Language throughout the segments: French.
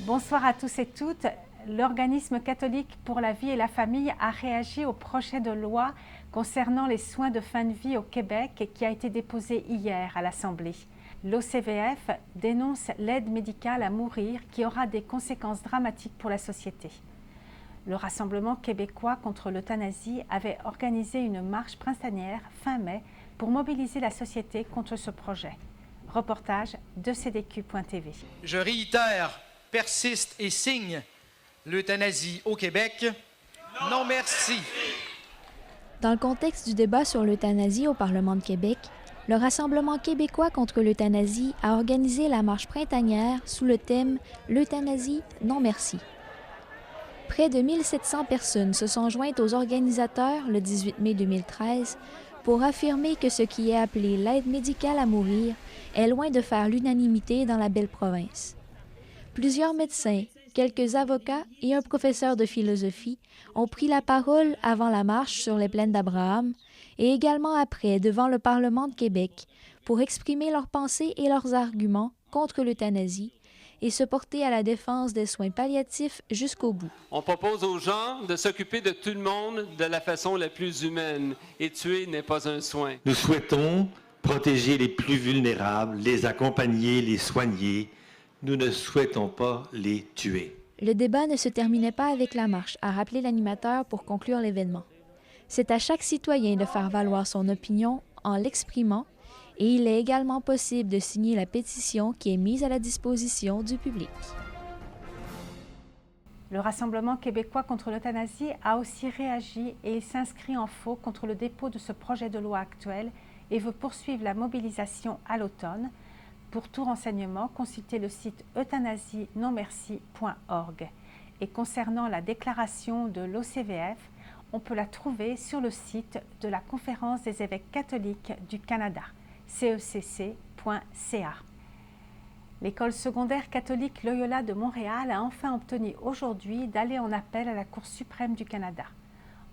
Bonsoir à tous et toutes. L'organisme catholique pour la vie et la famille a réagi au projet de loi concernant les soins de fin de vie au Québec qui a été déposé hier à l'Assemblée. L'OCVF dénonce l'aide médicale à mourir qui aura des conséquences dramatiques pour la société. Le Rassemblement québécois contre l'euthanasie avait organisé une marche printanière fin mai pour mobiliser la société contre ce projet. Reportage de cdq.tv. Je réitère, persiste et signe l'euthanasie au Québec. Non merci. Dans le contexte du débat sur l'euthanasie au Parlement de Québec, le Rassemblement québécois contre l'euthanasie a organisé la marche printanière sous le thème « L'euthanasie, non merci ». Près de 1700 personnes se sont jointes aux organisateurs le 18 mai 2013 pour affirmer que ce qui est appelé l'aide médicale à mourir est loin de faire l'unanimité dans la belle province. Plusieurs médecins, quelques avocats et un professeur de philosophie ont pris la parole avant la marche sur les plaines d'Abraham et également après devant le Parlement de Québec pour exprimer leurs pensées et leurs arguments contre l'euthanasie et se porter à la défense des soins palliatifs jusqu'au bout. On propose aux gens de s'occuper de tout le monde de la façon la plus humaine et tuer n'est pas un soin. Nous souhaitons protéger les plus vulnérables, les accompagner, les soigner. Nous ne souhaitons pas les tuer. Le débat ne se terminait pas avec la marche, a rappelé l'animateur pour conclure l'événement. C'est à chaque citoyen de faire valoir son opinion en l'exprimant et il est également possible de signer la pétition qui est mise à la disposition du public. Le Rassemblement québécois contre l'euthanasie a aussi réagi et il s'inscrit en faux contre le dépôt de ce projet de loi actuel et veut poursuivre la mobilisation à l'automne. Pour tout renseignement, consultez le site euthanasienonmerci.org. Et concernant la déclaration de l'OCVF, on peut la trouver sur le site de la Conférence des évêques catholiques du Canada, cecc.ca. L'école secondaire catholique Loyola de Montréal a enfin obtenu aujourd'hui d'aller en appel à la Cour suprême du Canada.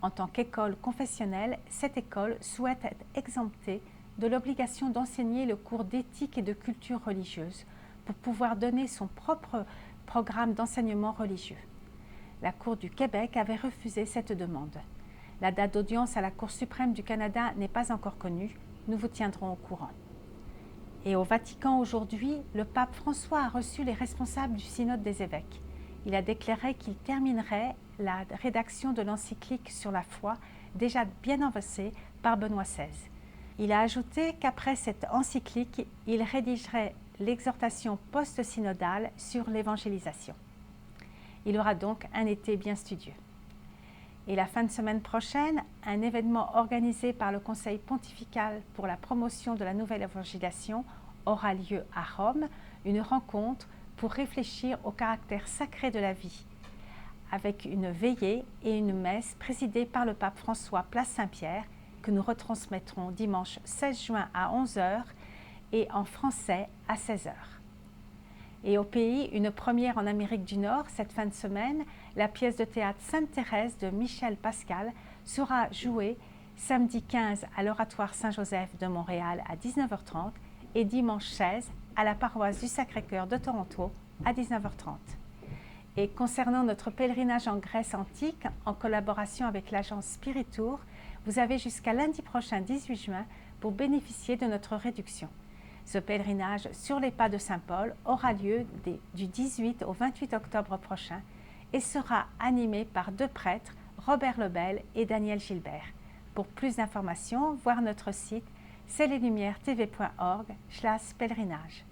En tant qu'école confessionnelle, cette école souhaite être exemptée de l'obligation d'enseigner le cours d'éthique et de culture religieuse pour pouvoir donner son propre programme d'enseignement religieux. La Cour du Québec avait refusé cette demande. La date d'audience à la Cour suprême du Canada n'est pas encore connue. Nous vous tiendrons au courant. Et au Vatican aujourd'hui, le pape François a reçu les responsables du synode des évêques. Il a déclaré qu'il terminerait la rédaction de l'encyclique sur la foi, déjà bien avancée par Benoît XVI. Il a ajouté qu'après cette encyclique, il rédigerait l'exhortation post-synodale sur l'évangélisation. Il aura donc un été bien studieux. Et la fin de semaine prochaine, un événement organisé par le Conseil pontifical pour la promotion de la nouvelle évangélisation aura lieu à Rome, une rencontre pour réfléchir au caractère sacré de la vie, avec une veillée et une messe présidée par le pape François Place Saint-Pierre, que nous retransmettrons dimanche 16 juin à 11h et en français à 16h. Et au pays, une première en Amérique du Nord, cette fin de semaine, la pièce de théâtre Sainte-Thérèse de Michel Pascal sera jouée samedi 15 à l'Oratoire Saint-Joseph de Montréal à 19h30 et dimanche 16 à la paroisse du Sacré-Cœur de Toronto à 19h30. Et concernant notre pèlerinage en Grèce antique, en collaboration avec l'agence Spiritour, vous avez jusqu'à lundi prochain 18 juin pour bénéficier de notre réduction. Ce pèlerinage sur les pas de Saint-Paul aura lieu du 18 au 28 octobre prochain et sera animé par deux prêtres, Robert Lebel et Daniel Gilbert. Pour plus d'informations, voir notre site cetleslumieres-tv.org/pèlerinage.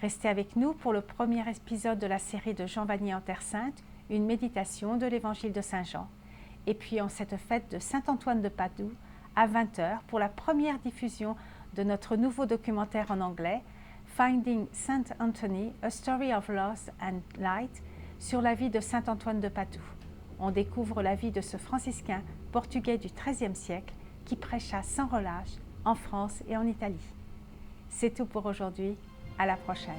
Restez avec nous pour le premier épisode de la série de Jean Vanier en Terre Sainte, une méditation de l'Évangile de Saint Jean. Et puis en cette fête de Saint-Antoine de Padoue, à 20h, pour la première diffusion de notre nouveau documentaire en anglais, Finding Saint Anthony, A Story of Loss and Light, sur la vie de Saint-Antoine de Padoue. On découvre la vie de ce franciscain portugais du XIIIe siècle qui prêcha sans relâche en France et en Italie. C'est tout pour aujourd'hui. À la prochaine.